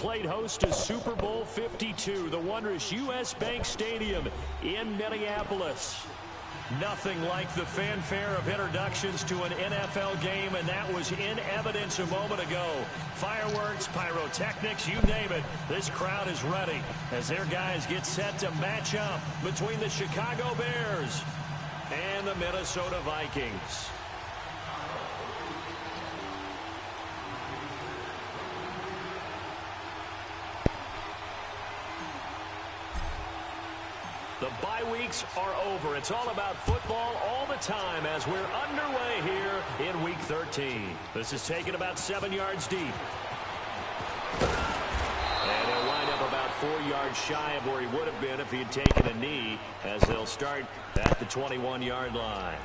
played host to Super Bowl 52, the wondrous U.S. Bank Stadium in Minneapolis. Nothing like the fanfare of introductions to an NFL game, and that was in evidence a moment ago. Fireworks, pyrotechnics, you name it. This crowd is ready as their guys get set to match up between the Chicago Bears and the Minnesota Vikings. The bye weeks are over. It's all about football all the time as we're underway here in Week 13. This is taken about 7 yards deep. And he'll wind up about 4 yards shy of where he would have been if he had taken a knee, as they'll start at the 21-yard line.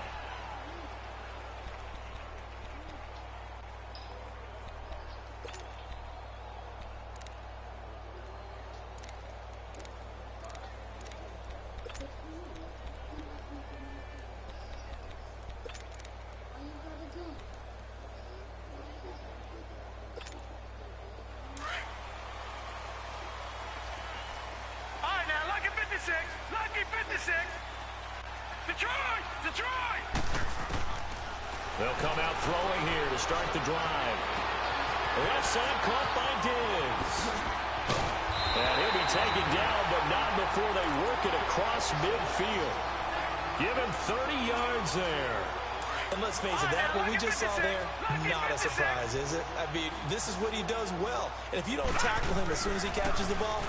They'll come out throwing here to start the drive. Left side caught by Diggs. And he'll be taken down, but not before they work it across midfield. Give him 30 yards there. And let's face it, that what we just saw there, not a surprise, is it? I mean, this is what he does well. And if you don't tackle him as soon as he catches the ball,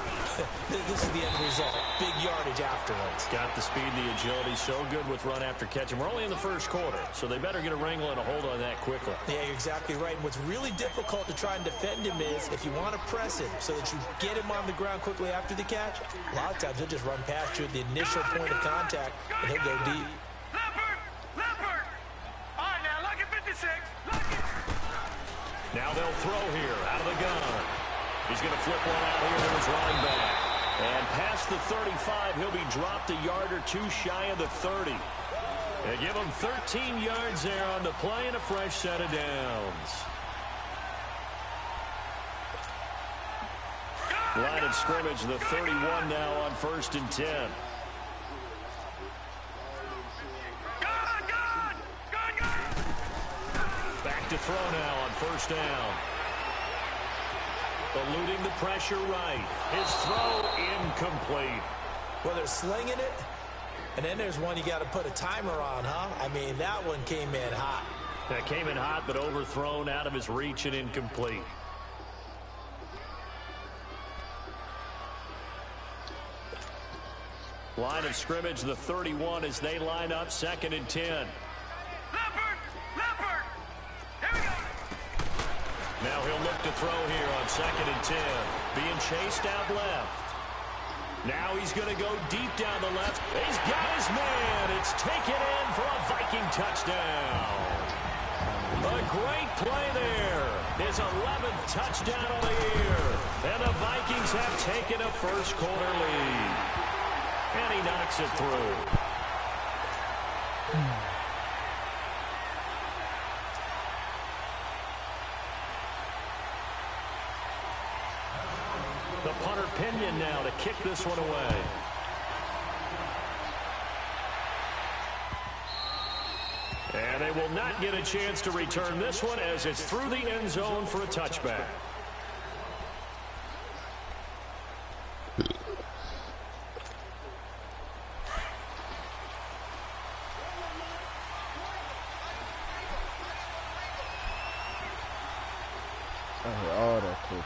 this is the end result. Big yardage afterwards. Got the speed, the agility, so good with run after catch. And we're only in the first quarter, so they better get a wrangle and a hold on that quickly. Yeah, you're exactly right. And what's really difficult to try and defend him is if you want to press him so that you get him on the ground quickly after the catch, a lot of times he'll just run past you at the initial point of contact, and he'll go deep. Now they'll throw here out of the gun. He's going to flip one out here to his running back. And past the 35, he'll be dropped a yard or two shy of the 30. They give him 13 yards there on the play and a fresh set of downs. Line of scrimmage, the 31 now on 1st and 10. To throw now on 1st down. Eluding the pressure right. His throw incomplete. Well, they're slinging it, and then there's one you got to put a timer on, huh? I mean, that one came in hot. That came in hot, but overthrown out of his reach and incomplete. Line of scrimmage, the 31 as they line up 2nd and 10. Now he'll look to throw here on 2nd and 10. Being chased out left. Now he's going to go deep down the left. He's got his man. It's taken in for a Viking touchdown. A great play there. His 11th touchdown of the year. And the Vikings have taken a first quarter lead. And he knocks it through. The punter Pinion now to kick this one away. And they will not get a chance to return this one as it's through the end zone for a touchback. Oh, that's cool.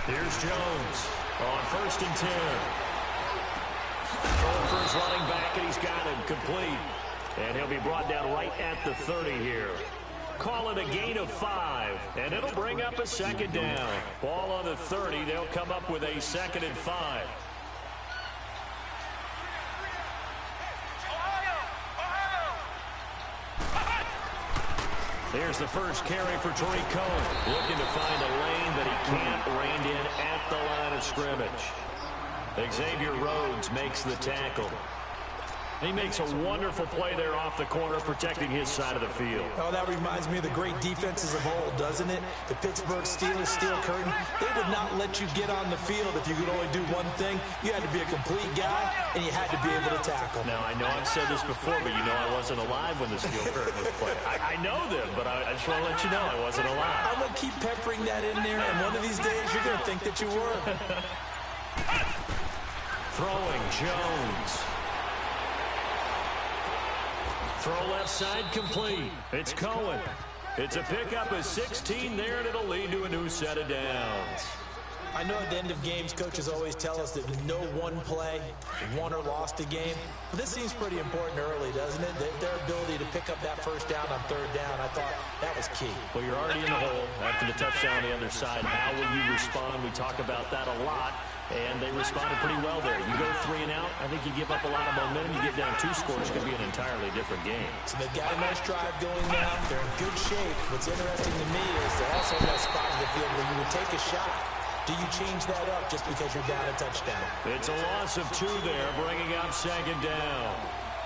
Here's Jones on 1st and 10. Throwing for his running back, and he's got him complete. And he'll be brought down right at the 30 here. Call it a gain of 5, and it'll bring up a 2nd down. Ball on the 30. They'll come up with a 2nd and 5. Here's the first carry for Tariq Cohen. Looking to find a lane that he can't rein in at the line of scrimmage. Xavier Rhodes makes the tackle. He makes a wonderful play there off the corner, protecting his side of the field. Oh, that reminds me of the great defenses of old, doesn't it? The Pittsburgh Steelers steel curtain. They would not let you get on the field if you could only do one thing. You had to be a complete guy, and you had to be able to tackle. Now, I know I've said this before, but you know I wasn't alive when the steel curtain was played. I know them, but I just want to let you know I wasn't alive. I'm going to keep peppering that in there, and one of these days you're going to think that you were. Throwing Jones. Throw left side complete. It's Cohen. It's a pickup of 16 there, and it'll lead to a new set of downs. I know at the end of games, coaches always tell us that no one play won or lost a game. But this seems pretty important early, doesn't it? Their ability to pick up that first down on third down, I thought that was key. Well, you're already in the hole after the touchdown on the other side. How will you respond? We talk about that a lot. And they responded pretty well there. You go 3 and out, I think you give up a lot of momentum. You get down 2 scores, it could be an entirely different game. So they've got a nice drive going now. They're in good shape. What's interesting to me is they're also in that spot of the field where you would take a shot. Do you change that up just because you're down a touchdown? It's a loss of 2 there, bringing up second down.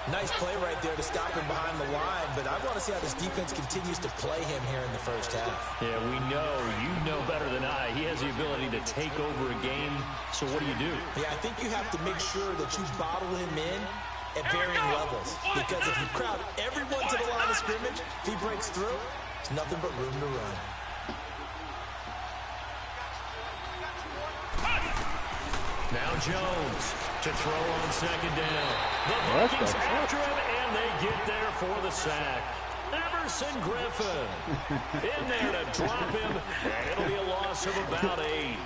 Nice play right there to stop him behind the line, but I want to see how this defense continues to play him here in the first half. Yeah, we know. You know better than I. He has the ability to take over a game, so what do you do? Yeah, I think you have to make sure that you bottle him in at varying levels, because if you crowd everyone to the line of scrimmage, if he breaks through, there's nothing but room to run. Now Jones to throw on second down. The Vikings after him, and they get there for the sack. Everson Griffin in there to drop him, and it'll be a loss of about 8.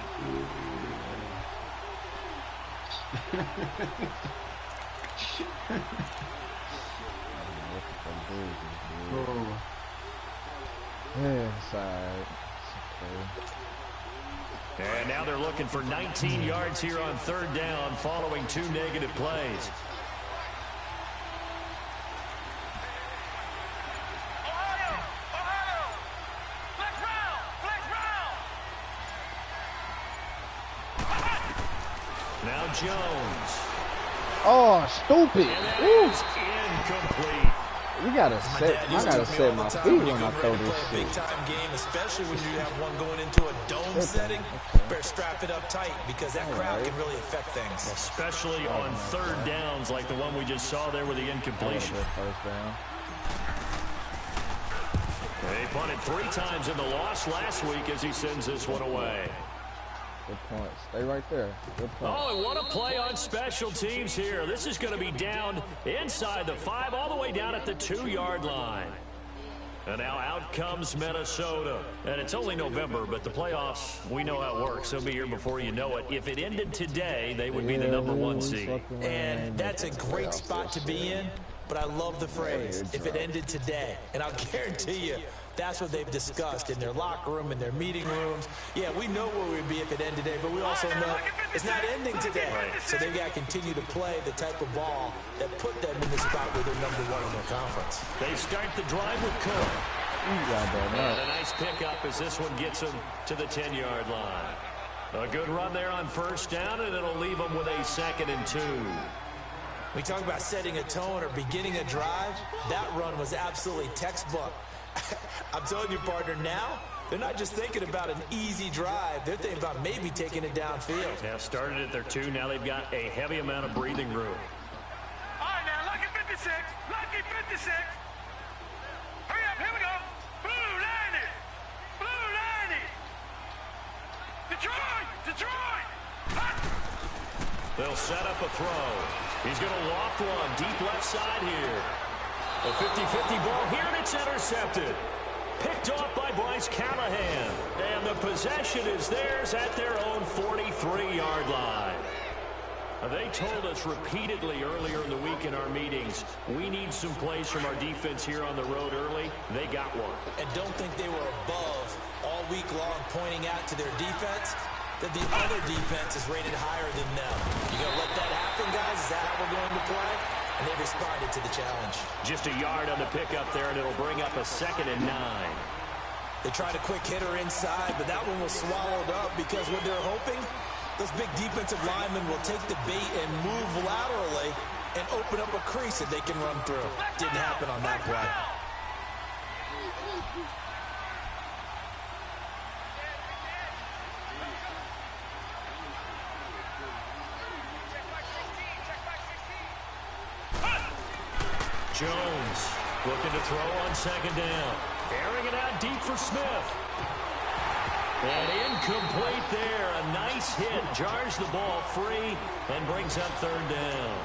And now they're looking for 19 yards here on third down following 2 negative plays. Now Jones. Oh, stupid. And that is incomplete. I gotta set my feet when I throw this shit. Big time game, especially when you have one going into a dome setting. Better strap it up tight because that crowd can really affect things. Especially on third downs like the one we just saw there with the incompletion. First down. They punted 3 times in the loss last week as he sends this one away. Good point. Stay right there. Good point. Oh, and what a play on special teams here. This is going to be down inside the 5, all the way down at the 2-yard line. And now out comes Minnesota. And it's only November, but the playoffs, we know how it works. They'll be here before you know it. If it ended today, they would be the number 1 seed. And that's a great spot to be in. But I love the phrase, if it ended today. And I'll guarantee you, that's what they've discussed in their locker room, in their meeting rooms. Yeah, we know where we'd be if it ended today, but we also know it's not ending today. Right. So they've got to continue to play the type of ball that put them in the spot where they're number 1 in their conference. They start the drive with Cook. And a nice pickup as this one gets them to the 10-yard line. A good run there on first down, and it'll leave them with a 2nd and 2. We talk about setting a tone or beginning a drive. That run was absolutely textbook. I'm telling you, partner, now they're not just thinking about an easy drive. They're thinking about maybe taking it downfield. Now started at their 2. Now they've got a heavy amount of breathing room. All right, now, lucky 56. Lucky 56. Hurry up, here we go. Blue 90. Blue 90. Detroit. Detroit. Hot. They'll set up a throw. He's going to loft one deep left side here. A 50-50 ball here, and it's intercepted. Picked off by Bryce Callahan. And the possession is theirs at their own 43-yard line. They told us repeatedly earlier in the week in our meetings, we need some plays from our defense here on the road early. They got one. And don't think they were above all week long pointing out to their defense that the other defense is rated higher than them. You going to let that happen, guys? Is that how we're going to play? And they responded to the challenge. Just a yard on the pickup there, and it'll bring up a 2nd and 9. They tried a quick hitter inside, but that one was swallowed up because what they're hoping, those big defensive linemen will take the bait and move laterally and open up a crease that they can run through. Didn't happen on that play. Jones looking to throw on second down. Airing it out deep for Smith. And incomplete there. A nice hit. Jars the ball free and brings up third down.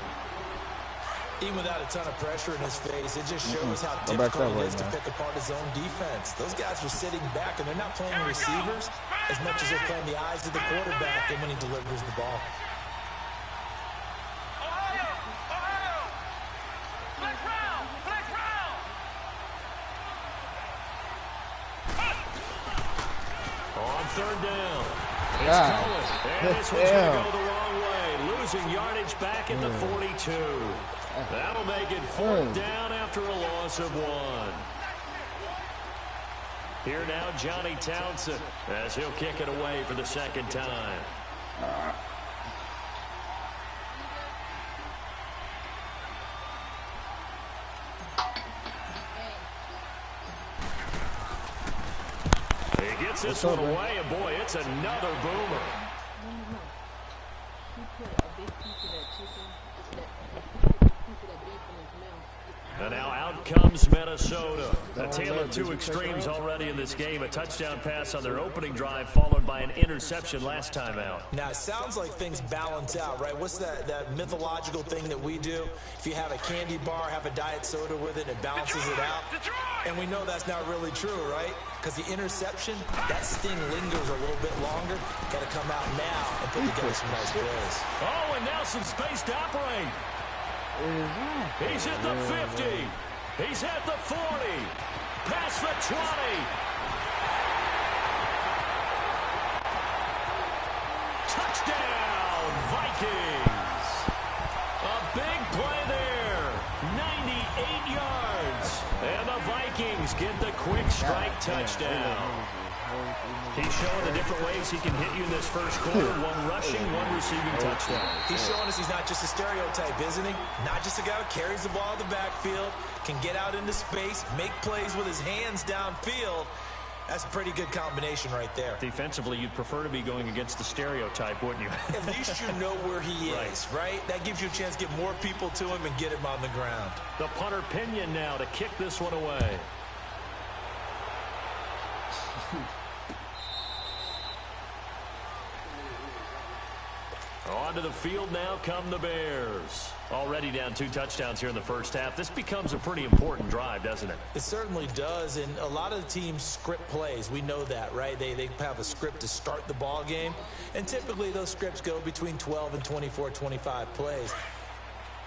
Even without a ton of pressure in his face, it just shows how difficult it is to pick apart his own defense. Those guys are sitting back, and they're not playing receivers as much as they're playing the eyes of the quarterback and when he delivers the ball. Third down. And this one's going to go the wrong way. Losing yardage back at the 42. That'll make it fourth down after a loss of 1. Here now, Johnny Townsend, as he'll kick it away for the second time. He gets this one away, and boy, it's another boomer. And now out comes Minnesota. A tale of two extremes already in this game. A touchdown pass on their opening drive, followed by an interception last time out. Now, it sounds like things balance out, right? What's that mythological thing that we do? If you have a candy bar, have a diet soda with it, it balances it out. And we know that's not really true, right? Because the interception, that sting lingers a little bit longer. Got to come out now and put together some nice plays. Oh, and now some space to operate. He's at the 50. He's at the 40. Past the 20. Touchdown, Vikings. A big play there. 98 yards. And the Vikings get the quick strike touchdown. He's showing the different ways he can hit you in this first quarter. One rushing, one receiving touchdown. He's showing us he's not just a stereotype, isn't he? Not just a guy who carries the ball in the backfield, can get out into space, make plays with his hands downfield. That's a pretty good combination right there. Defensively, you'd prefer to be going against the stereotype, wouldn't you? At least you know where he is, right? That gives you a chance to get more people to him and get him on the ground. The punter Pinion now to kick this one away. Onto the field now come the Bears. Already down 2 touchdowns here in the first half. This becomes a pretty important drive, doesn't it? It certainly does, and a lot of the teams script plays. We know that, right? They have a script to start the ball game, and typically those scripts go between 12 and 24, 25 plays.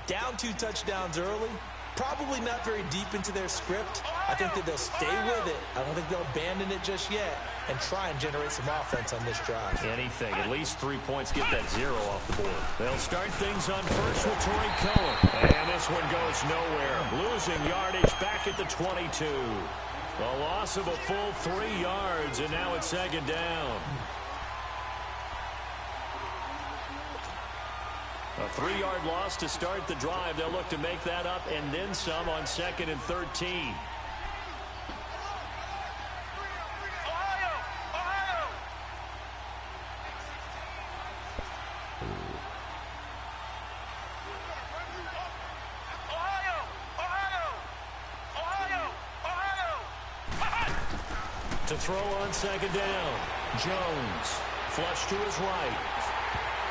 Down 2 touchdowns early, probably not very deep into their script. I think that they'll stay with it. I don't think they'll abandon it just yet and try and generate some offense on this drive. Anything. At least 3 points, get that 0 off the board. They'll start things on first with Torrey Cohen. And this one goes nowhere. Losing yardage back at the 22. A loss of a full 3 yards, and now it's second down. A 3-yard loss to start the drive. They'll look to make that up and then some on 2nd and 13. To throw on second down. Jones. Flush to his right.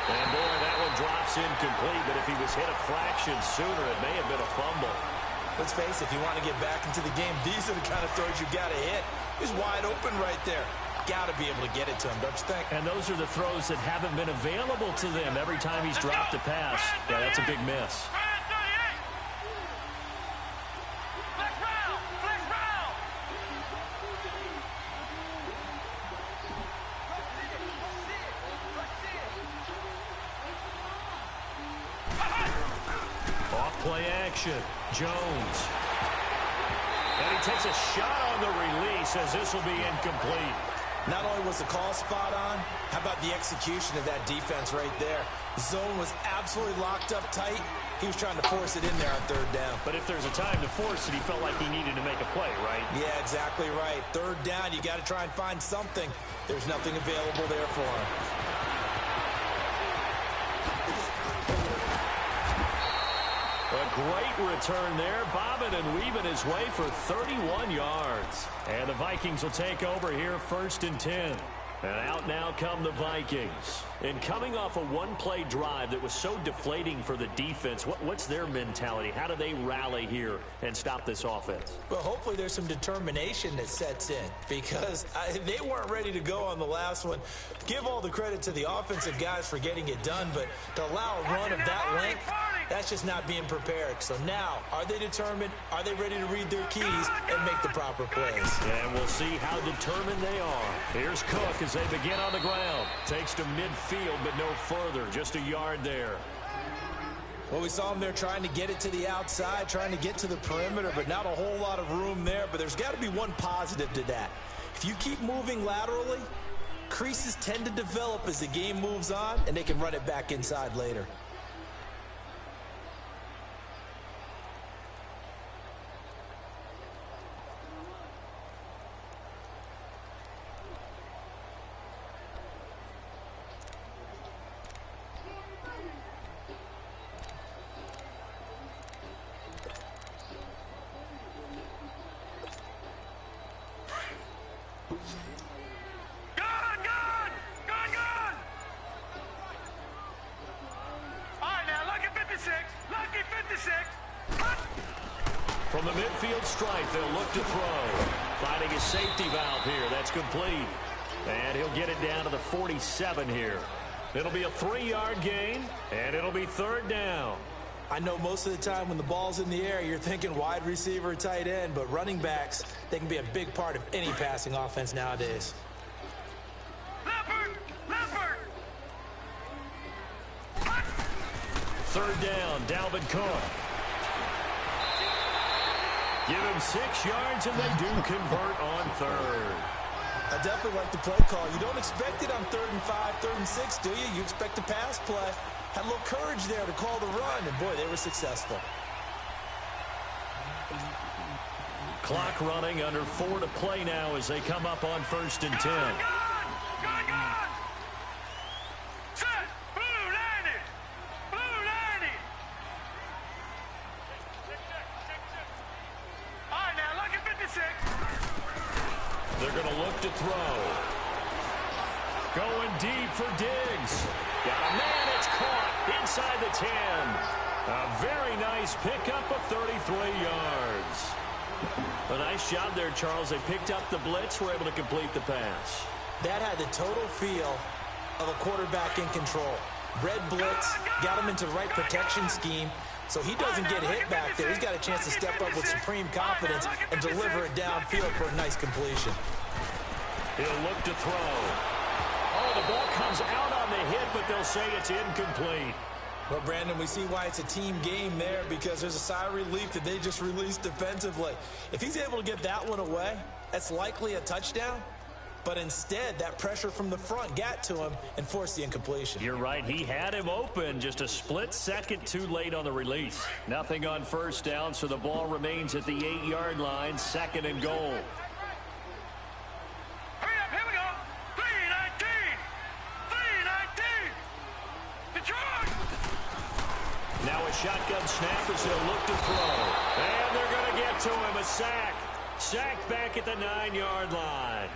And boy, that one drops incomplete, but if he was hit a fraction sooner, it may have been a fumble. Let's face it, if you want to get back into the game, these are the kind of throws you got to hit. He's wide open right there. Got to be able to get it to him, don't you think? And those are the throws that haven't been available to them every time he's dropped a pass. Yeah, that's a big miss. Play action. Jones. And he takes a shot on the release as this will be incomplete. Not only was the call spot on, how about the execution of that defense right there? Zone was absolutely locked up tight. He was trying to force it in there on third down. But if there's a time to force it, he felt like he needed to make a play, right? Yeah, exactly right. Third down, you got to try and find something. There's nothing available there for him. A great return there, bobbing and weaving his way for 31 yards. And the Vikings will take over here 1st and 10. And out now come the Vikings. And coming off a one-play drive that was so deflating for the defense, what's their mentality? How do they rally here and stop this offense? Well, hopefully there's some determination that sets in because they weren't ready to go on the last one. Give all the credit to the offensive guys for getting it done, but to allow a run of that length, that's just not being prepared. So now, are they determined? Are they ready to read their keys and make the proper plays? And we'll see how determined they are. Here's Cook as they begin on the ground. Takes to midfield, but no further. Just a yard there. Well, we saw him there trying to get it to the outside, trying to get to the perimeter, but not a whole lot of room there. But there's got to be one positive to that. If you keep moving laterally, creases tend to develop as the game moves on, and they can run it back inside later. From the midfield stripe, they'll look to throw. Finding a safety valve here. That's complete. And he'll get it down to the 47 here. It'll be a 3-yard gain, and it'll be 3rd down. I know most of the time when the ball's in the air, you're thinking wide receiver, tight end, but running backs, they can be a big part of any passing offense nowadays. Leopard! 3rd down, Dalvin Cook. Give him 6 yards, and they do convert on 3rd. I definitely like the play call. You don't expect it on 3rd and 5, 3rd and 6, do you? You expect a pass play. Had a little courage there to call the run, and boy, they were successful. Clock running, under 4 to play now as they come up on 1st and 10. Set! Blue landed! Blue landed! All right, now, lucky 56. They're going to look to throw. Going deep for Diggs. Got a man, it's caught inside the 10. A very nice pickup of 33 yards. A nice job there, Charles. They picked up the blitz, were able to complete the pass. That had the total feel of a quarterback in control. Red blitz, got him into the right protection scheme, so he doesn't get hit back there. He's got a chance to step up with supreme confidence and deliver it downfield for a nice completion. He'll look to throw. Oh, the ball comes out on the hit, but they'll say it's incomplete. Well, Brandon, we see why it's a team game there because there's a sigh of relief that they just released defensively. If he's able to get that one away, that's likely a touchdown. But instead, that pressure from the front got to him and forced the incompletion. You're right. He had him open, just a split second too late on the release. Nothing on 1st down, so the ball remains at the 8-yard line, 2nd and goal. Hurry up, here we go. 3-19. 3-19. Detroit. Now a shotgun snap as they'll look to throw. And they're going to get to him, a sack. Sacked back at the 9-yard line.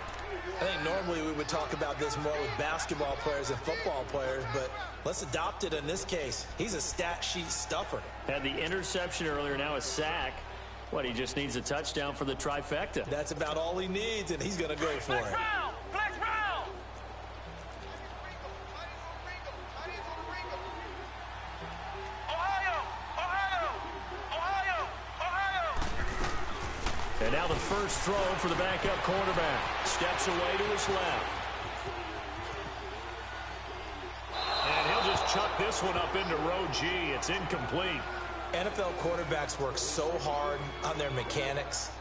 I think normally we would talk about this more with basketball players and football players, but let's adopt it in this case. He's a stat sheet stuffer. Had the interception earlier, now a sack. What, he just needs a touchdown for the trifecta. That's about all he needs, and he's going to go for it. Flex Brown. And now the first throw for the backup quarterback. Steps away to his left. And he'll just chuck this one up into row G. It's incomplete. NFL quarterbacks work so hard on their mechanics.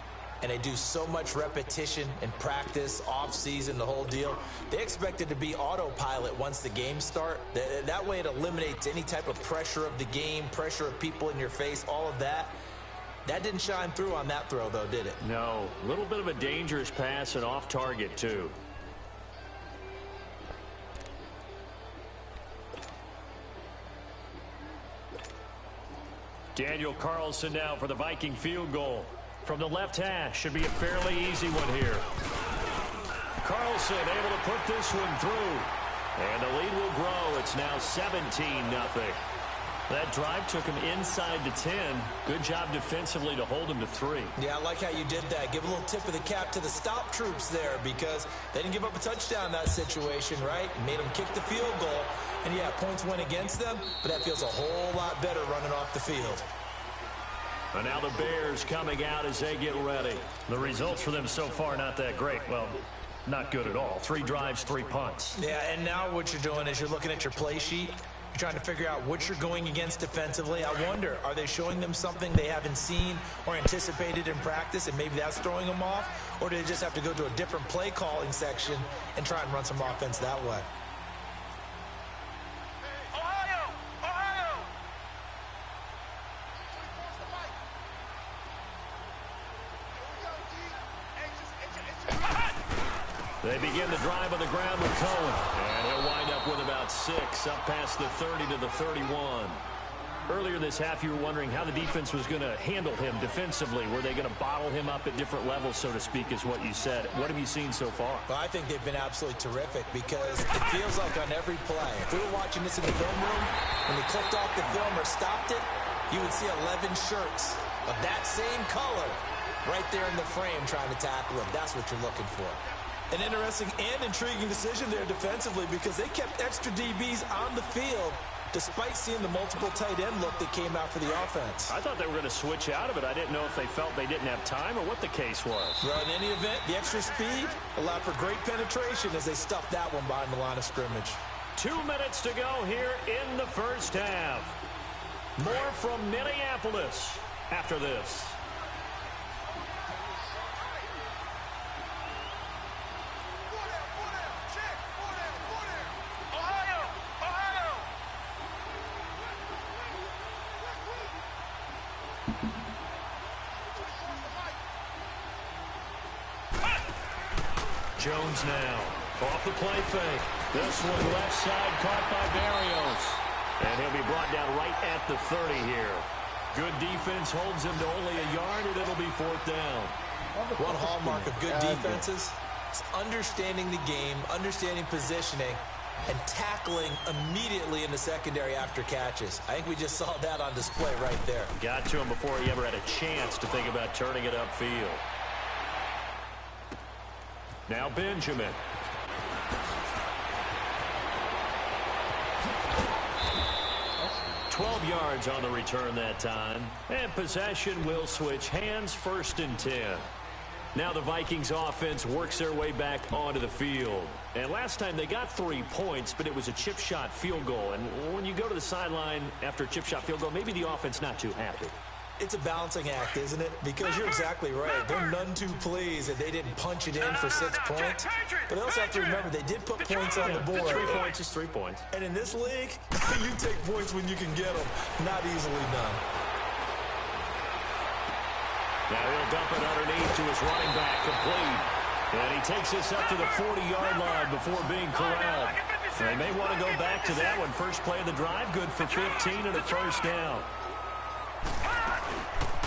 and they do so much repetition and practice, off-season, the whole deal. They expect it to be autopilot once the games start. That way it eliminates any type of pressure of the game, pressure of people in your face, all of that. That didn't shine through on that throw, though, did it? No. A little bit of a dangerous pass and off target, too. Daniel Carlson now for the Viking field goal. From the left hash, should be a fairly easy one here. Carlson able to put this one through. And the lead will grow. It's now 17-0. That drive took him inside to 10. Good job defensively to hold him to 3. Yeah, I like how you did that. Give a little tip of the cap to the stop troops there because they didn't give up a touchdown in that situation, right? Made them kick the field goal. And, yeah, points went against them, but that feels a whole lot better running off the field. And now the Bears coming out as they get ready. The results for them so far not that great. Well, not good at all. 3 drives, 3 punts. Yeah, and now what you're doing is you're looking at your play sheet. You're trying to figure out what you're going against defensively. I wonder, are they showing them something they haven't seen or anticipated in practice, and maybe that's throwing them off? Or do they just have to go to a different play calling section and try and run some offense that way? They begin the drive on the ground with Cohen. And he'll wind up with about 6, up past the 30 to the 31. Earlier this half, you were wondering how the defense was going to handle him defensively. Were they going to bottle him up at different levels, so to speak, is what you said. What have you seen so far? Well, I think they've been absolutely terrific because it feels like on every play, if we were watching this in the film room, when they clicked off the film or stopped it, you would see 11 shirts of that same color right there in the frame trying to tackle him. That's what you're looking for. An interesting and intriguing decision there defensively because they kept extra DBs on the field despite seeing the multiple tight end look that came out for the offense. I thought they were going to switch out of it. I didn't know if they felt they didn't have time or what the case was. Well, in any event, the extra speed allowed for great penetration as they stuffed that one behind the line of scrimmage. 2 minutes to go here in the first half. More from Minneapolis after this. Jones now off the play fake. This one left side caught by Barrios. And he'll be brought down right at the 30 here. Good defense holds him to only a yard, and it'll be 4th down. One hallmark of good defenses is understanding the game, understanding positioning, and tackling immediately in the secondary after catches. I think we just saw that on display right there. Got to him before he ever had a chance to think about turning it upfield. Now Benjamin. $12 yards on the return that time. And possession will switch hands, 1st and 10. Now the Vikings offense works their way back onto the field. And last time they got 3 points, but it was a chip shot field goal. And when you go to the sideline after a chip shot field goal, maybe the offense not too happy. It's a balancing act, isn't it? Because you're exactly right. They're none too pleased that they didn't punch it in for 6 points. But they also have to remember they did put points on the board. 3 points is 3 points. And in this league, you take points when you can get them. Not easily done. Now he'll dump it underneath to his running back, complete. And he takes this up to the 40-yard line before being corralled. They may want to go back to that one. First play of the drive, good for 15 and a 1st down.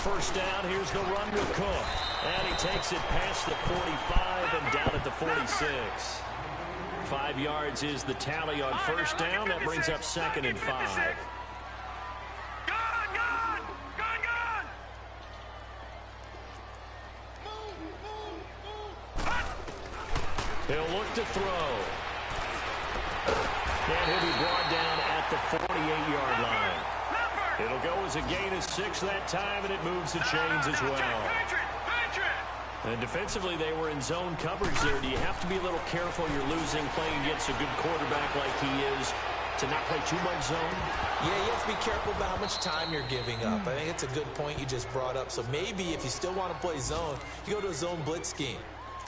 1st down, here's the run with Cook. And he takes it past the 45 and down at the 46. 5 yards is the tally on 1st down. That brings up 2nd and 5. He'll look to throw. And he'll be brought down at the 48-yard line. It'll go as a gain of 6 that time, and it moves the chains as well. And defensively, they were in zone coverage there. Do you have to be a little careful? You're losing, playing against a good quarterback like he is, to not play too much zone? Yeah, you have to be careful about how much time you're giving up. I think it's a good point you just brought up. So maybe if you still want to play zone, you go to a zone blitz scheme.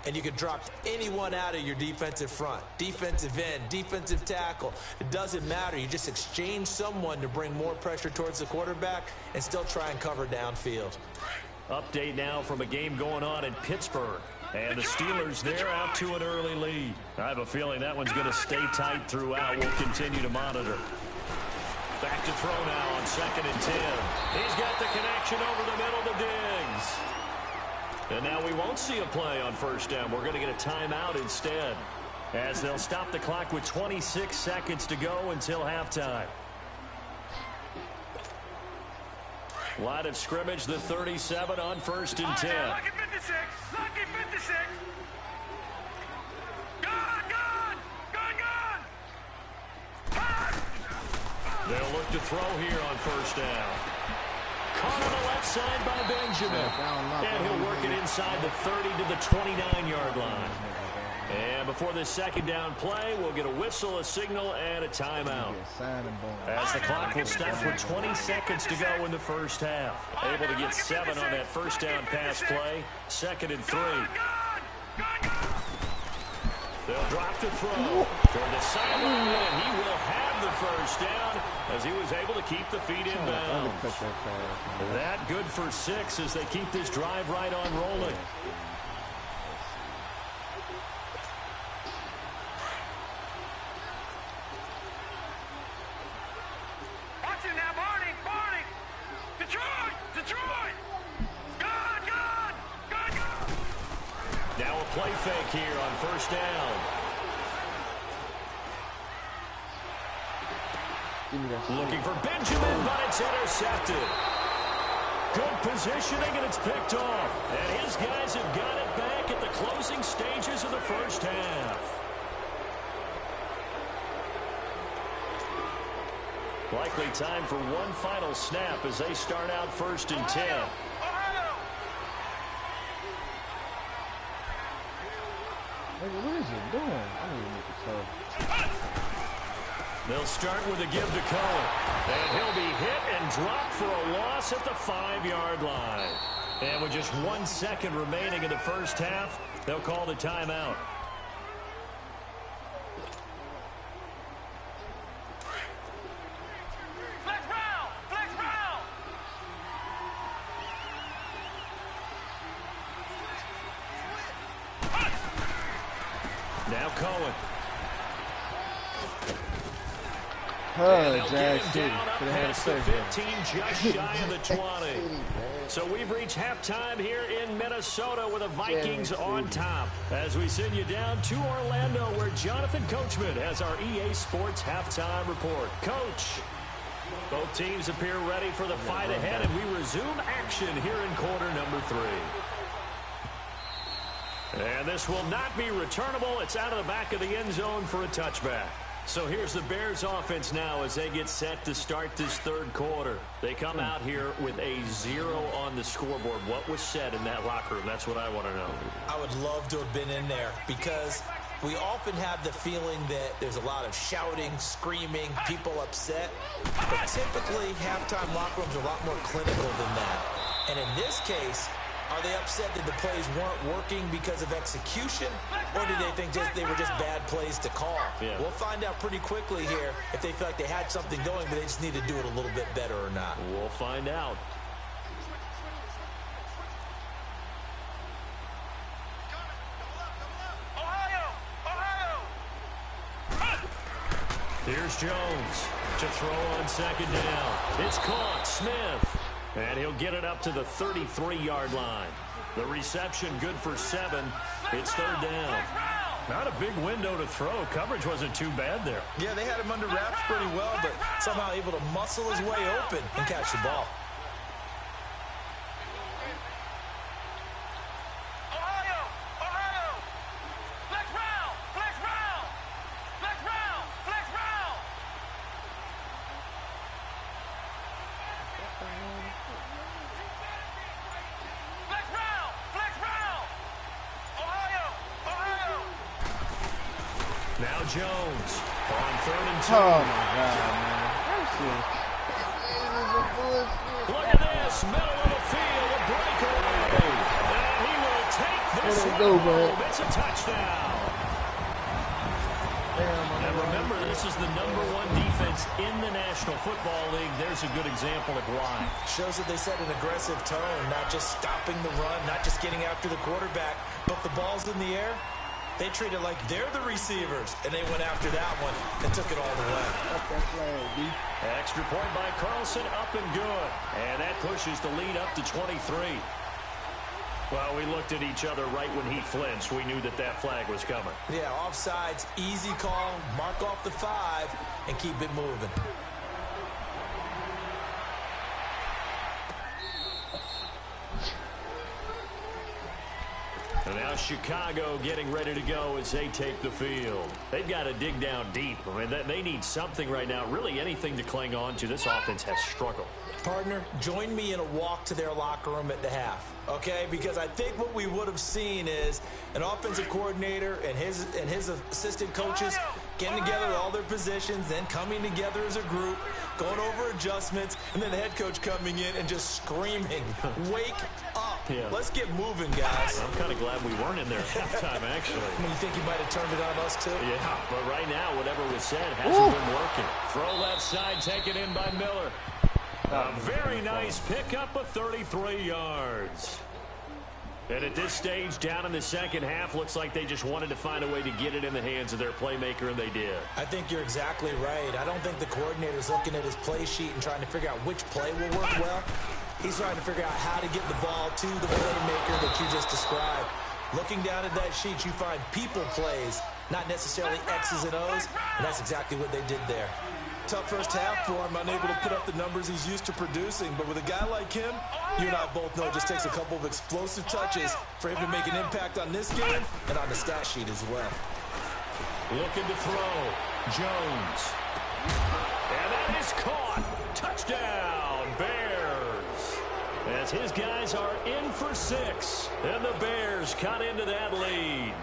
And you can drop anyone out of your defensive front, defensive end, defensive tackle. It doesn't matter. You just exchange someone to bring more pressure towards the quarterback and still try and cover downfield. Update now from a game going on in Pittsburgh. And the Steelers, they're out to an early lead. I have a feeling that one's going to stay tight throughout. We'll continue to monitor. Back to throw now on 2nd and 10. He's got the connection over the middle to Diggs. And now we won't see a play on 1st down. We're going to get a timeout instead, as they'll stop the clock with 26 seconds to go until halftime. Line of scrimmage, the 37 on 1st and 10. Lucky 56. Lucky 56. Gone. They'll look to throw here on 1st down. Caught on the left side by Benjamin. And he'll work it inside the 30 to the 29-yard line. And before this 2nd down play, we'll get a whistle, a signal, and a timeout. As the clock will stop with 20 seconds to go in the 1st half. Able to get 7 on that 1st down pass play. 2nd and 3. They'll drop to throw toward the sideline, and he will have the 1st down as he was able to keep the feet in bounds. That good for 6 as they keep this drive right on rolling. Watch it now, Barney. Detroit. Gone. Now a play fake here on 1st down. Looking for Benjamin, but it's intercepted. Good positioning, and it's picked off. And his guys have got it back at the closing stages of the 1st half. Likely time for one final snap as they start out 1st and 10. What is it doing? I need to make a tell. They'll start with a give to Cohen. And he'll be hit and dropped for a loss at the 5-yard line. And with just 1 second remaining in the 1st half, they'll call the timeout. Flex round. Now Cohen. Jazz City. Down up past the 15, just shy of the 20. So we've reached halftime here in Minnesota with the Vikings on top. As we send you down to Orlando, where Jonathan Coachman has our EA Sports halftime report. Coach, both teams appear ready for the fight ahead, and we resume action here in quarter number 3. And this will not be returnable. It's out of the back of the end zone for a touchback. So here's the Bears offense now as they get set to start this 3rd quarter. They come out here with a 0 on the scoreboard. What was said in that locker room? That's what I want to know. I would love to have been in there because we often have the feeling that there's a lot of shouting, screaming, people upset. But typically, halftime locker rooms are a lot more clinical than that. And in this case, are they upset that the plays weren't working because of execution, or did they think they were just bad plays to call? Yeah. We'll find out pretty quickly here if they feel like they had something going, but they just need to do it a little bit better or not. We'll find out. Here's Jones to throw on 2nd down. It's caught. Smith. And he'll get it up to the 33-yard line. The reception good for 7. It's 3rd down. Not a big window to throw. Coverage wasn't too bad there. Yeah, they had him under wraps pretty well, but somehow able to muscle his way open and catch the ball. Now Jones on 3rd and 2. Oh, my God, man. Look at this. Middle of the field. A breakaway. And he will take this one home. It's a touchdown. And remember, this is the #1 defense in the National Football League. There's a good example of why. Shows that they set an aggressive tone, not just stopping the run, not just getting after the quarterback, but the ball's in the air. They treat it like they're the receivers, and they went after that one and took it all the way. Extra point by Carlson, up and good. And that pushes the lead up to 23. Well, we looked at each other right when he flinched. We knew that that flag was coming. Yeah, offsides, easy call, mark off the 5, and keep it moving. And now Chicago getting ready to go as they take the field. They've got to dig down deep. I mean, they need something right now, really anything to cling on to. This offense has struggled. Partner, join me in a walk to their locker room at the half, okay? Because I think what we would have seen is an offensive coordinator and his assistant coaches getting together all their positions, then coming together as a group, going over adjustments, and then the head coach coming in and just screaming, wake up. Yeah. Let's get moving, guys. I'm kind of glad we weren't in there at halftime, actually. You think he might have turned it on us, too? Yeah, but right now, whatever was said hasn't been working. Throw left side, taken in by Miller. A very nice pickup of 33 yards. And at this stage, down in the second half, looks like they just wanted to find a way to get it in the hands of their playmaker, and they did. I think you're exactly right. I don't think the coordinator's looking at his play sheet and trying to figure out which play will work well. He's trying to figure out how to get the ball to the playmaker that you just described. Looking down at that sheet, you find people plays, not necessarily X's and O's, and that's exactly what they did there. Tough first half for him, unable to put up the numbers he's used to producing. But with a guy like him, you and I both know it just takes a couple of explosive touches for him to make an impact on this game and on the stat sheet as well. Looking to throw. Jones. And that is caught. Touchdown, Bears. As his guys are in for 6. And the Bears cut into that lead.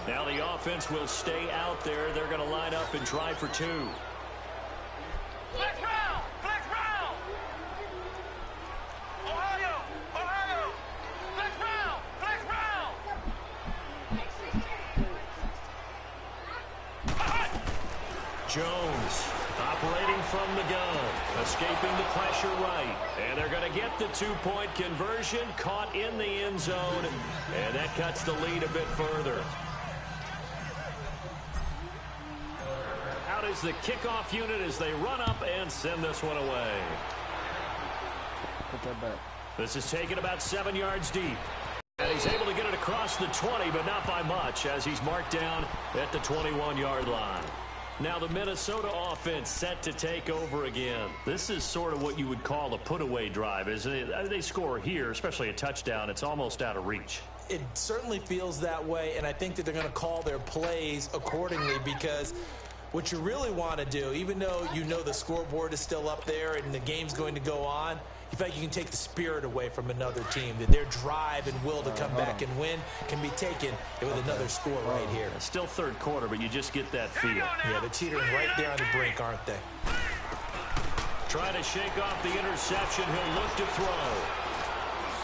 Now the offense will stay out there. They're going to line up and try for 2. Flex round! Flex round! Ohio! Ohio! Flex round! Flex round! Jones operating from the gun, escaping the pressure right. And they're going to get the 2-point conversion, caught in the end zone, and that cuts the lead a bit further. Out is the kickoff unit as they run up and send this one away. Put that back. This is taken about 7 yards deep. And he's able to get it across the 20, but not by much, as he's marked down at the 21-yard line. Now the Minnesota offense set to take over again. This is sort of what you would call a put-away drive, isn't it? They score here, especially a touchdown. It's almost out of reach. It certainly feels that way, and I think that they're going to call their plays accordingly because what you really want to do, even though you know the scoreboard is still up there and the game's going to go on, you feel like you can take the spirit away from another team, that their drive and will to come back and win can be taken with another score right here. It's still third quarter, but you just get that feel. Yeah, they're teetering right there on the brink, aren't they? Trying to shake off the interception. He'll look to throw.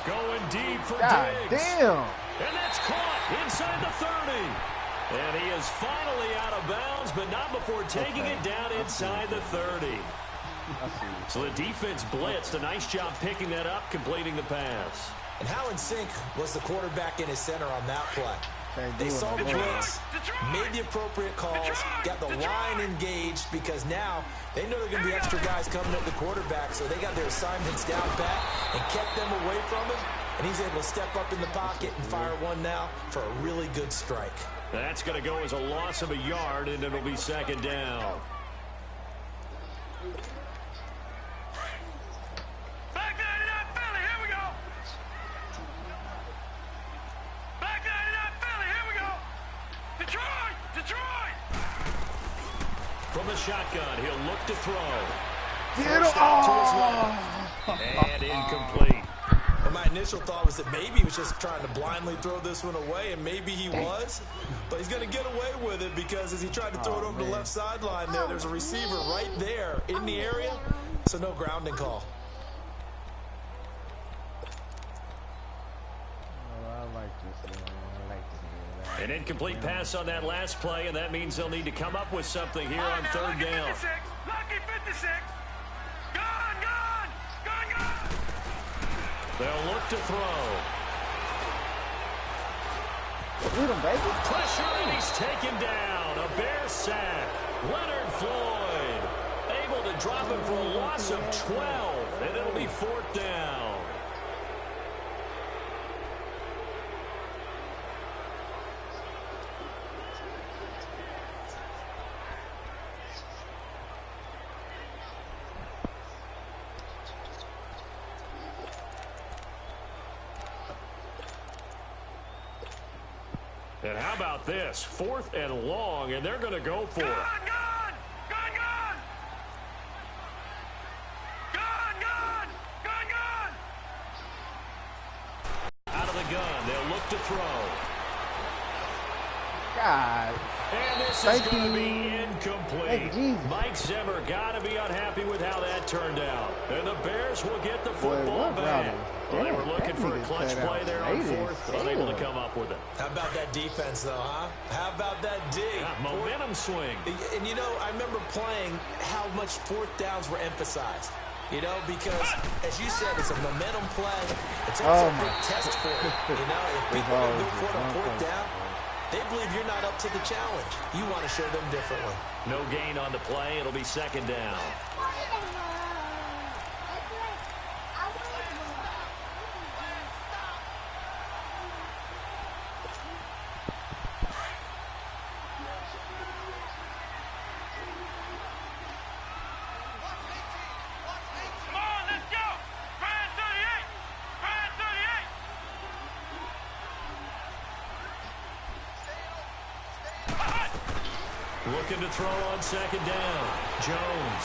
Going deep for God Diggs. damn. And that's caught inside the 30. And he is finally out of bounds, but not before taking it down inside the 30. So the defense blitzed. A nice job picking that up, completing the pass. And how in sync was the quarterback in his center on that play? They saw the blitz, made the appropriate calls, got the line engaged because now they know they're going to be extra guys coming at the quarterback, so they got their assignments down pat and kept them away from him, and he's able to step up in the pocket and fire one now for a really good strike. That's going to go as a loss of a yard, and it'll be second down. Back 99 Philly, here we go! Back 99 Philly, here we go! Detroit! Detroit! From the shotgun, he'll look to throw. Get First out to his left. And incomplete. Well, my initial thought was that maybe he was just trying to blindly throw this one away, and maybe he was. But he's going to get away with it because as he tried to throw it over the left sideline there's a receiver right there in the area, so no grounding call. An incomplete pass on that last play, and that means they'll need to come up with something here on third down. Lucky 56. Gone, gone, gone, gone. They'll look to throw. Pressure, and he's taken down. A Bear sack. Leonard Floyd able to drop him for a loss of 12, and it'll be fourth down. And how about this? 4th and long, and they're going to go for it. Gone, gone, gone, gone. Gone, gone, gone, gone. Out of the gun, they'll look to throw. God. And this is going to be incomplete. Mike Zimmer got to be unhappy with how that turned out. And the Bears will get the football back. Well, they were looking for a clutch play there on 4th, unable to come up with it. How about that defense, though, huh? How about that D? Momentum swing. And, you know, I remember playing how much 4th downs were emphasized. You know, because, as you said, it's a momentum play. It's also a big test for it. You know, if people don't go for it on 4th down, they believe you're not up to the challenge. You want to show them differently. No gain on the play. It'll be second down. Looking to throw on second down. Jones.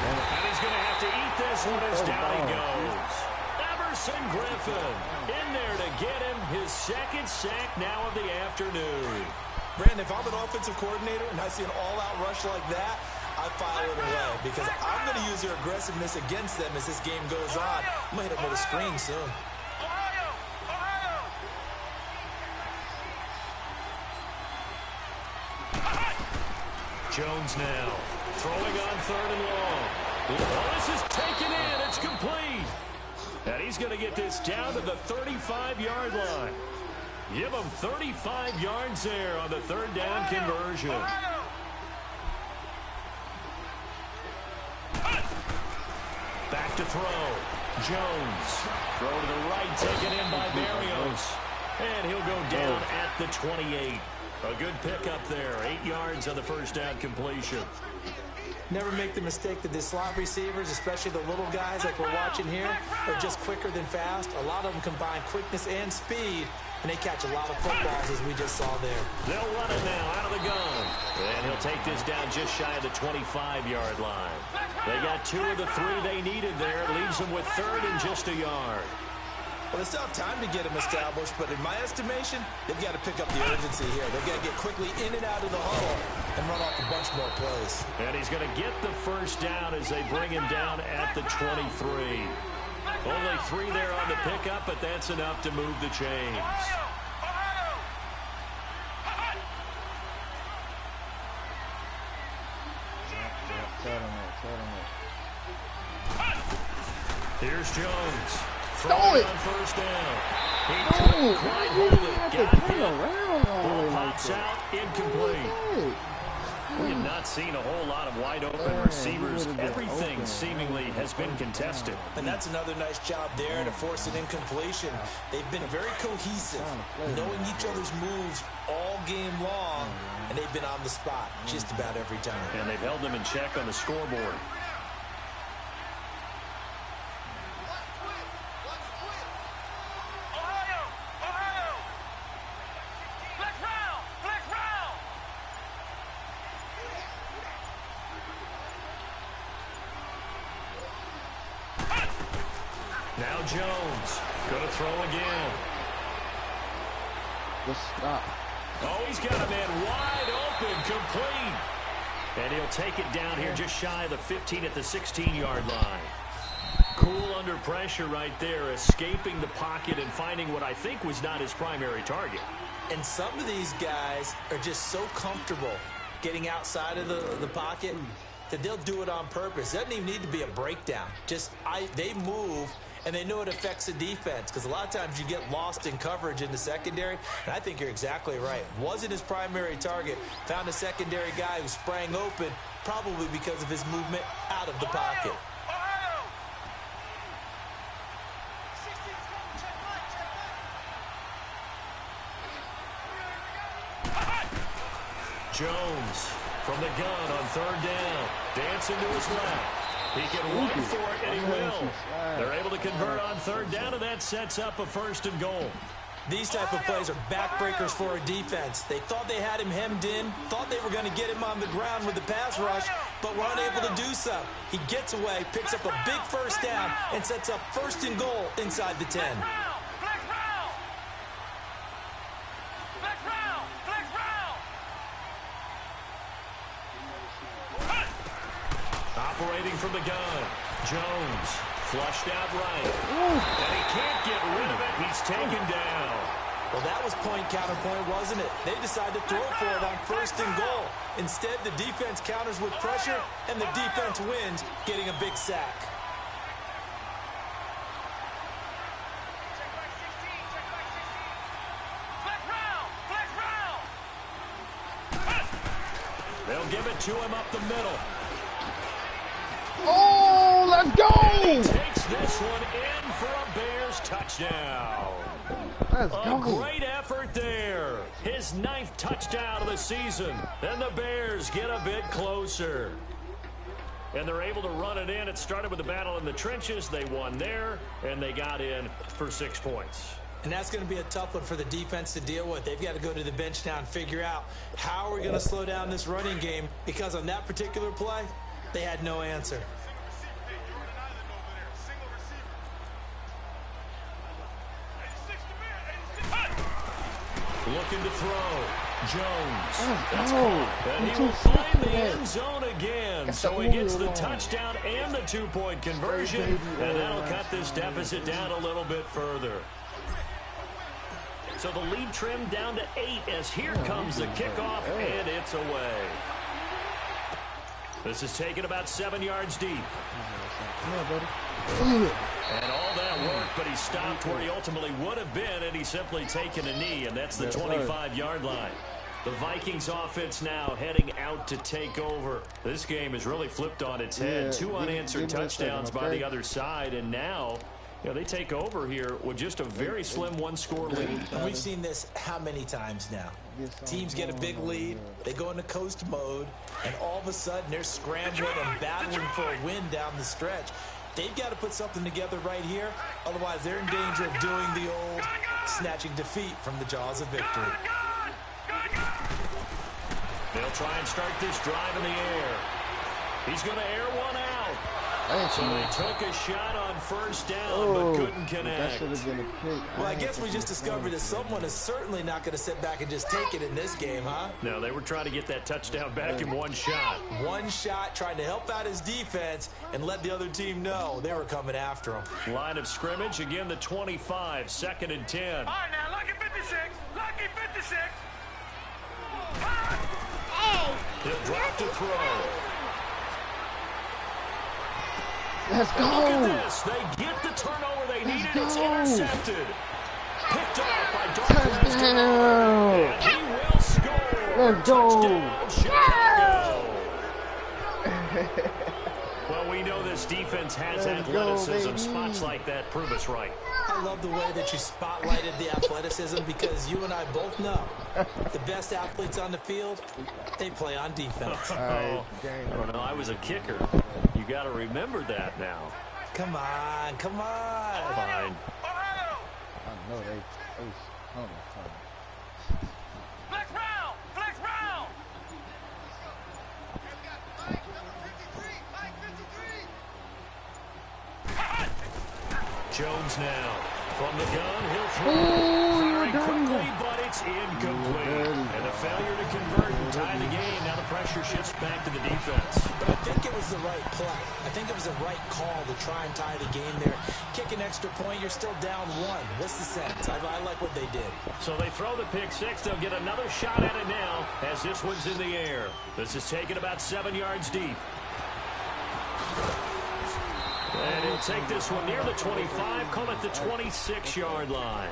And he's going to have to eat this one as down he goes. Everson Griffin in there to get him his second sack now of the afternoon. Brandon, if I'm an offensive coordinator and I see an all-out rush like that, I file it away because I'm going to use their aggressiveness against them as this game goes on. I'm going to hit them with a screen soon. Jones now throwing on 3rd and long. Oh, this is taken in. It's complete. And he's going to get this down to the 35-yard line. Give him 35 yards there on the 3rd down conversion. Back to throw. Jones. Throw to the right, taken in by Barrios. And he'll go down at the 28. A good pickup there. 8 yards on the first down completion. Never make the mistake that the slot receivers, especially the little guys like we're watching here, are just quicker than fast. A lot of them combine quickness and speed, and they catch a lot of footballs as we just saw there. They'll run it now out of the gun. And he'll take this down just shy of the 25-yard line. They got 2 of the 3 they needed there. It leaves them with 3rd and just a yard. Well, they still have time to get him established, but in my estimation, they've got to pick up the urgency here. They've got to get quickly in and out of the huddle and run off a bunch more plays. And he's going to get the first down as they bring him down at the 23. Only 3 there on the pickup, but that's enough to move the chains. Here's Jones. Throwing on first down. He couldn't quite hold it. Got hit. Ball pops out. Incomplete. We have not seen a whole lot of wide open receivers. Everything seemingly has been contested. And that's another nice job there to force an incompletion. They've been very cohesive, knowing each other's moves all game long, and they've been on the spot just about every time. And they've held them in check on the scoreboard. Now Jones. Gonna throw again. Just stop. Oh, he's got a man wide open, complete. And he'll take it down here just shy of the 15 at the 16-yard line. Cool under pressure right there, escaping the pocket and finding what I think was not his primary target. And some of these guys are just so comfortable getting outside of the pocket that they'll do it on purpose. It doesn't even need to be a breakdown. They move, and they know it affects the defense, because a lot of times you get lost in coverage in the secondary, and I think you're exactly right. Wasn't his primary target. Found a secondary guy who sprang open, probably because of his movement out of the pocket. Jones from the gun on third down. Dancing to his left. He can run for it, and he will. They're able to convert on third down, and that sets up a 1st and goal. These type of plays are backbreakers for a defense. They thought they had him hemmed in, thought they were going to get him on the ground with the pass rush, but were unable to do so. He gets away, picks up a big 1st down, and sets up 1st and goal inside the 10. Operating from the gun, Jones flushed out right. And he can't get rid of it. He's taken down. Well, that was point counterpoint, wasn't it? They decided to throw for it on 1st and goal. Instead, the defense counters with pressure, and the defense wins, getting a big sack. They'll give it to him up the middle. Oh, let's go! And he takes this one in for a Bears touchdown. Let's go. A great effort there. His 9th touchdown of the season. And the Bears get a bit closer. And they're able to run it in. It started with the battle in the trenches. They won there, and they got in for 6 points. And that's going to be a tough one for the defense to deal with. They've got to go to the bench now and figure out how are we going to slow down this running game, because on that particular play, they had no answer. Looking to throw. Jones. That's caught. And he will find the end zone again. So he gets the touchdown and the 2-point conversion. And that'll cut this deficit down a little bit further. So the lead trimmed down to 8 as here comes the kickoff, and it's away. This is taken about 7 yards deep. And all that work, but he stopped where he ultimately would have been, and he's simply taken a knee, and that's the 25-yard line. The Vikings offense now heading out to take over. This game is really flipped on its head. 2 unanswered touchdowns by the other side, and now they take over here with just a very slim 1-score lead. And we've seen this how many times now? Teams get a big lead, they go into coast mode, and all of a sudden they're scrambling and battling for a win down the stretch. They've got to put something together right here, otherwise they're in danger of doing the old snatching defeat from the jaws of victory. They'll try and start this drive in the air. He's going to air one out. So they took a shot on 1st down, but couldn't connect. That should have been a pick. Well, I guess we just discovered that someone is certainly not going to sit back and just take it in this game, huh? No, they were trying to get that touchdown back in one shot. One shot, trying to help out his defense and let the other team know they were coming after him. Line of scrimmage, again the 25, 2nd and 10. All right, now, lucky 56. Lucky 56. He'll drop to throw. Let's go. Look at this. They get the turnover they needed. It's intercepted. Picked off by Dark Preston. And he will score. Let's go. Touchdown, Chicago. Well, we know this defense has athleticism. Spots like that prove us right. I love the way that you spotlighted the athleticism, because you and I both know the best athletes on the field, they play on defense. Oh, no, I was a kicker. You got to remember that now. Come on, come on. Fine. I know they Flex round! Flex round! Jones now. From the gun, he'll throw very quickly, but it's incomplete. And the failure to convert and tie the game. Now the pressure shifts back to the defense. But I think it was the right play. I think it was the right call to try and tie the game there. Kick an extra point, you're still down one. What's the sense? I like what they did. So they throw the pick six. They'll get another shot at it now as this one's in the air. This is taken about 7 yards deep. And he'll take this one near the 25, call it the 26-yard line.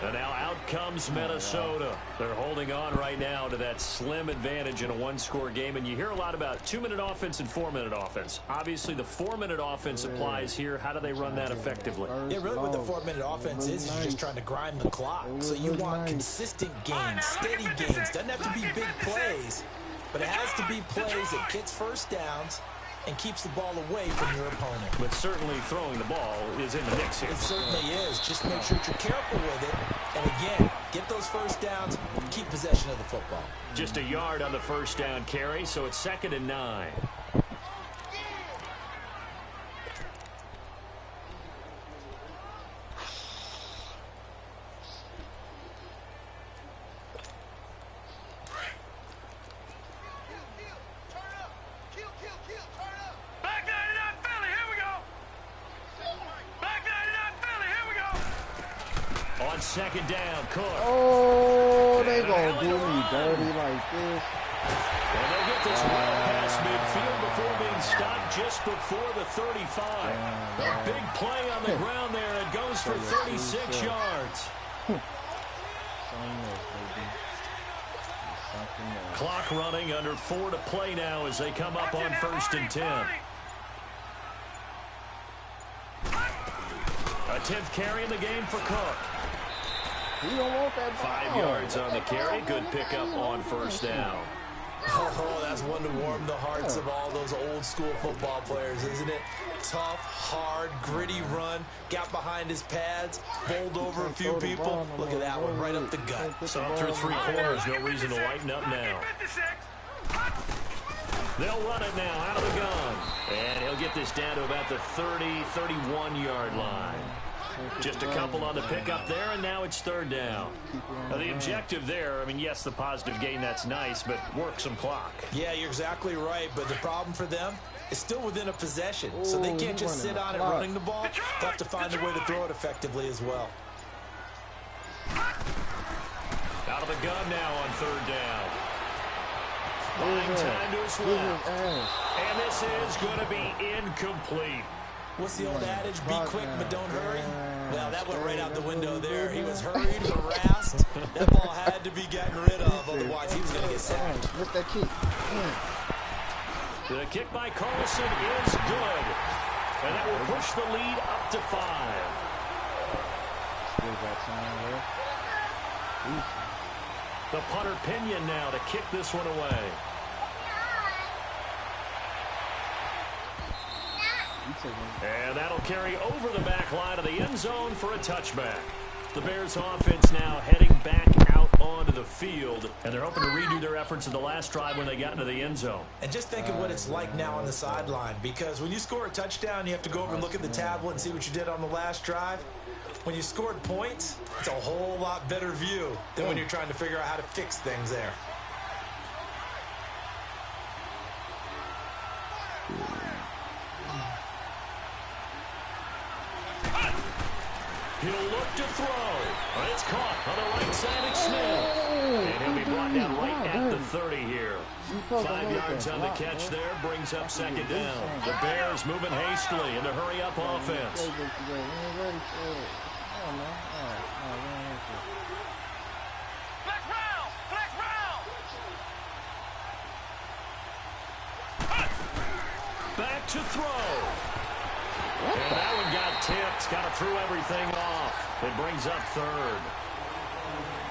And now out comes Minnesota. They're holding on right now to that slim advantage in a one-score game. And you hear a lot about 2-minute offense and 4-minute offense. Obviously, the 4-minute offense applies here. How do they run that effectively? Yeah, really what the 4-minute offense is you're just trying to grind the clock. So you want consistent gains, steady gains. Doesn't have to be big plays, but it has to be plays that gets first downs and keeps the ball away from your opponent. But certainly throwing the ball is in the mix here. It certainly is. Just make sure that you're careful with it. And again, get those first downs, keep possession of the football. Just a yard on the first down carry, so it's 2nd and 9. On 2nd down, Cook. Oh, they gonna do me dirty like this. And they'll get this well past midfield before being stopped just before the 35. A big play on the ground there. It goes for 36 yards. Clock running, under 4 to play now as they come up on 1st and 10. A 10th carry in the game for Cook. You don't want that ball. 5 yards on the carry. Good pickup on 1st down. Oh, that's one to warm the hearts of all those old school football players, isn't it? Tough, hard, gritty run. Got behind his pads, bowled over a few people. Look at that one, right up the gut. So through 3 quarters, no reason to lighten up now. They'll run it now out of the gun. And he'll get this down to about the 30, 31-yard line. Just a couple on the pickup there, and now it's 3rd down. Now the objective there, I mean, yes, the positive gain, that's nice, but work some clock. Yeah, you're exactly right, but the problem for them is still within a possession, so they can't just sit on it running the ball. They have to find a way to throw it effectively as well. Out of the gun now on 3rd down. Buying time to his left. And this is going to be incomplete. What's the old adage? Be quick, but don't hurry. Well, that went right out the window there. He was hurried, harassed. That ball had to be gotten rid of, otherwise he was going to get sacked. What's that kick? The kick by Carlson is good. And that will push the lead up to 5. Still got time there. The punter Pinion now to kick this one away. And that'll carry over the back line of the end zone for a touchback. The Bears offense now heading back out onto the field, and they're hoping to redo their efforts in the last drive when they got into the end zone. And just think of what it's like now on the sideline, because when you score a touchdown, you have to go over and look at the tablet and see what you did on the last drive. When you scored points, it's a whole lot better view than when you're trying to figure out how to fix things there. He'll look to throw. But it's caught on the right side of Smith. And he'll be brought down right at the 30 here. 5 yards on the catch there, brings up 2nd down. The Bears moving hastily in the hurry-up offense. Back to throw. And that one got tipped. Got to throw everything off. It brings up 3rd.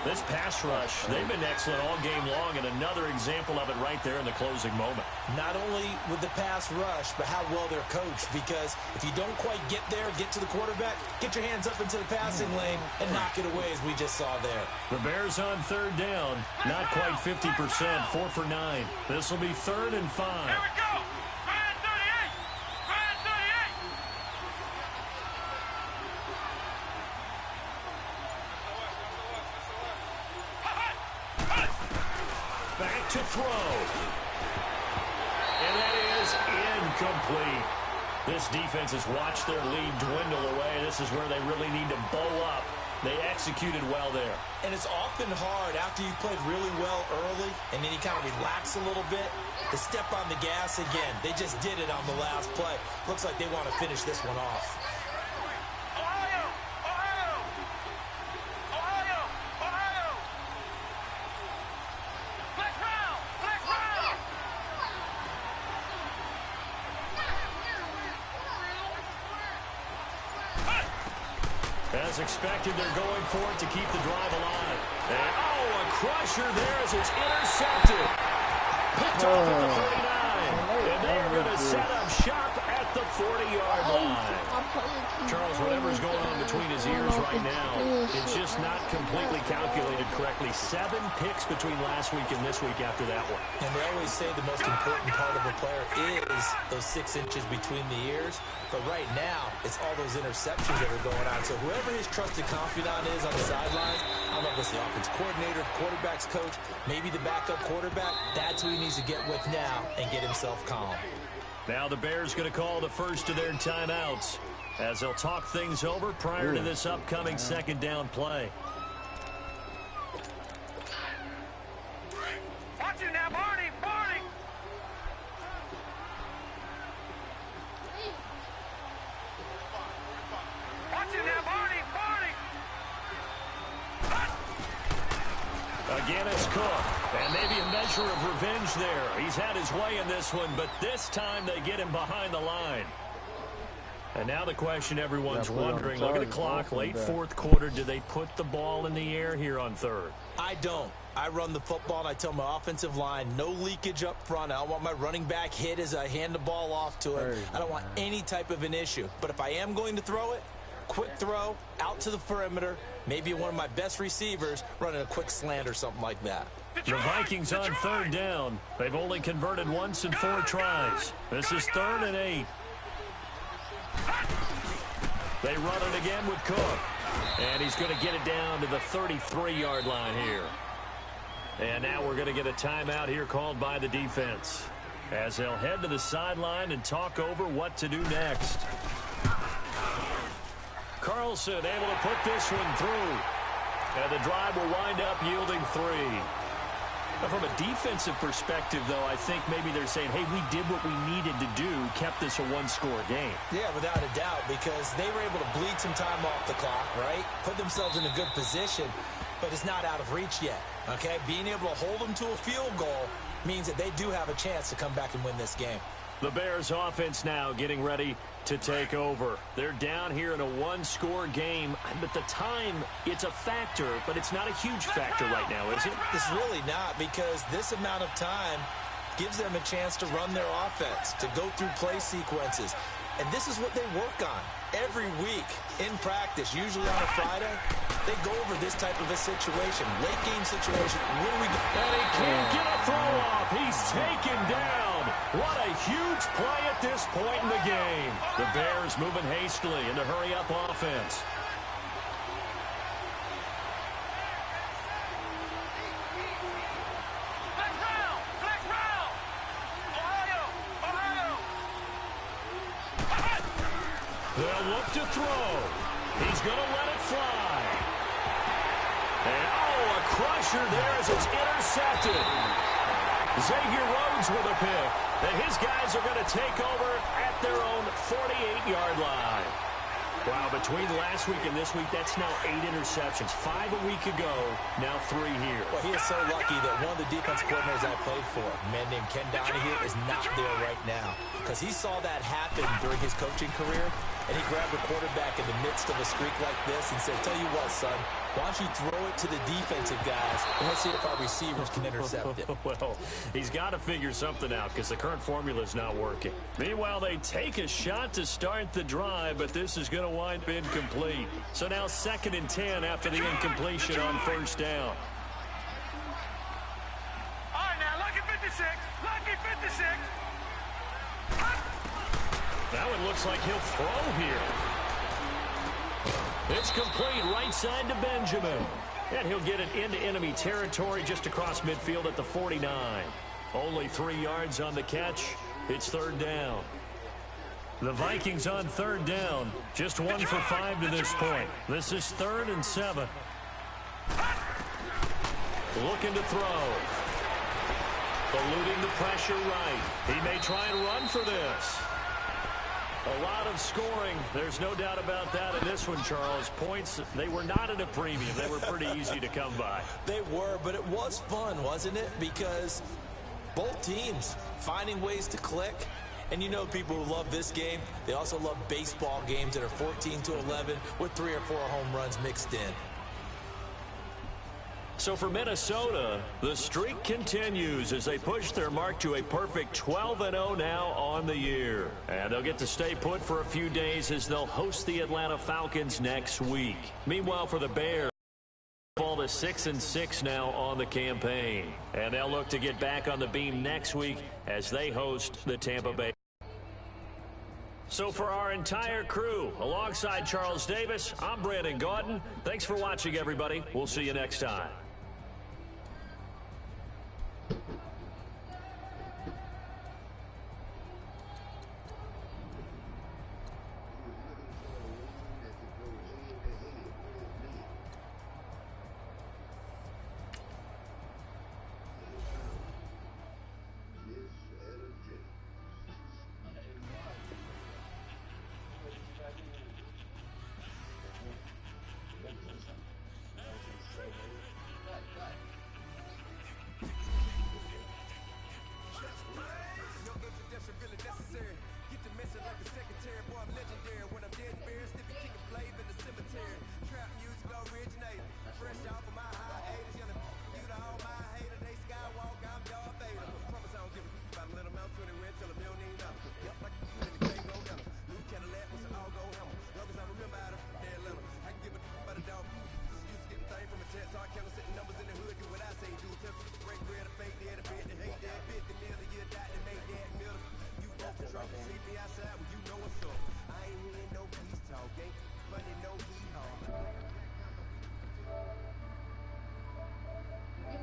This pass rush, they've been excellent all game long, and another example of it right there in the closing moment. Not only with the pass rush, but how well they're coached, because if you don't quite get there, get to the quarterback, get your hands up into the passing lane and knock it away as we just saw there. The Bears on 3rd down, not quite 50%, 4 for 9. This will be 3rd and 5. Here we go. Grand 38. Grand 38. to throw. And that is incomplete. This defense has watched their lead dwindle away. This is where they really need to bow up. They executed well there. And it's often hard after you've played really well early and then you kind of relax a little bit to step on the gas again. They just did it on the last play. Looks like they want to finish this one off. Ohio! Ohio! Ohio! Ohio! Flex round! Flex round! As expected, they're going for it to keep the drive alive. And, oh, a crusher there as it's intercepted. Picked off at the 49. And they are going to set up shop at the 40-yard line. Charles, whatever's going on between his ears right now, it's just not completely calculated correctly. 7 picks between last week and this week after that one. And they always say the most important part of a player is those 6 inches between the ears. But right now, it's all those interceptions that are going on. So whoever his trusted confidant is on the sidelines, I don't know if it's the offense coordinator, the quarterback's coach, maybe the backup quarterback, that's who he needs to get with now and get himself calm. Now the Bears going to call the first of their timeouts as they'll talk things over prior to this upcoming second down play. Watch it now, Barney! Barney! Watch it now, Barney! Barney! Again, it's Cook. And maybe a measure of revenge there. He's had his way in this one, but this time they get him behind the line. And now the question everyone's wondering, look at the clock, late fourth quarter, do they put the ball in the air here on third? I don't. I run the football, and I tell my offensive line, no leakage up front. I don't want my running back hit as I hand the ball off to him. I don't want any type of an issue. But if I am going to throw it, quick throw, out to the perimeter, maybe one of my best receivers running a quick slant or something like that. The Vikings on third down. They've only converted once in 4 tries. This is 3rd and 8. They run it again with Cook. And he's going to get it down to the 33-yard line here. And now we're going to get a timeout here called by the defense as they'll head to the sideline and talk over what to do next. Carlson able to put this one through. And the drive will wind up yielding 3. Now, from a defensive perspective, though, I think maybe they're saying, hey, we did what we needed to do, kept this a one-score game. Yeah, without a doubt, because they were able to bleed some time off the clock, right? Put themselves in a good position, but it's not out of reach yet, okay? Being able to hold them to a field goal means that they do have a chance to come back and win this game. The Bears offense now getting ready to take over. They're down here in a one-score game. But the time, it's a factor, but it's not a huge factor right now, is it? It's really not, because this amount of time gives them a chance to run their offense, to go through play sequences. And this is what they work on every week in practice, usually on a Friday. They go over this type of a situation, late game situation. Where do we go? And he can't get a throw off. He's taken down. What a huge play at this point in the game. The Bears moving hastily into hurry-up offense. Flex round! Flex round! Ohio! Ohio! They'll look to throw. He's going to let it fly. And, oh, a crusher there as it's intercepted. Xavier Rhodes with a pick. And his guys are going to take over at their own 48-yard line. Wow, between last week and this week, that's now 8 interceptions. 5 a week ago, now 3 here. Well, he is so lucky that one of the defense coordinators I played for, a man named Ken Donahue, is not there right now. Because he saw that happen during his coaching career, and he grabbed the quarterback in the midst of a streak like this and said, tell you what, son, why don't you throw it to the defensive guys, and let's see if our receivers can intercept it. Well, he's got to figure something out because the current formula is not working. Meanwhile, they take a shot to start the drive, but this is going to wind up incomplete. So now 2nd and 10 after the incompletion on first down. All right, now, lucky 56. Lucky 56. Now it looks like he'll throw here. It's complete right side to Benjamin. And he'll get it into enemy territory just across midfield at the 49. Only 3 yards on the catch. It's third down. The Vikings on third down. Just 1 for 5 to this point. This is 3rd and 7. Looking to throw. Eluding the pressure right. He may try and run for this. A lot of scoring. There's no doubt about that in this one, Charles. Points, they were not at a premium. They were pretty easy to come by. They were, but it was fun, wasn't it? Because both teams finding ways to click. And you know people who love this game, they also love baseball games that are 14-11 with 3 or 4 home runs mixed in. So for Minnesota, the streak continues as they push their mark to a perfect 12-0 now on the year. And they'll get to stay put for a few days as they'll host the Atlanta Falcons next week. Meanwhile, for the Bears, fall to 6-6 now on the campaign. And they'll look to get back on the beam next week as they host the Tampa Bay. So for our entire crew, alongside Charles Davis, I'm Brandon Gaudin. Thanks for watching, everybody. We'll see you next time.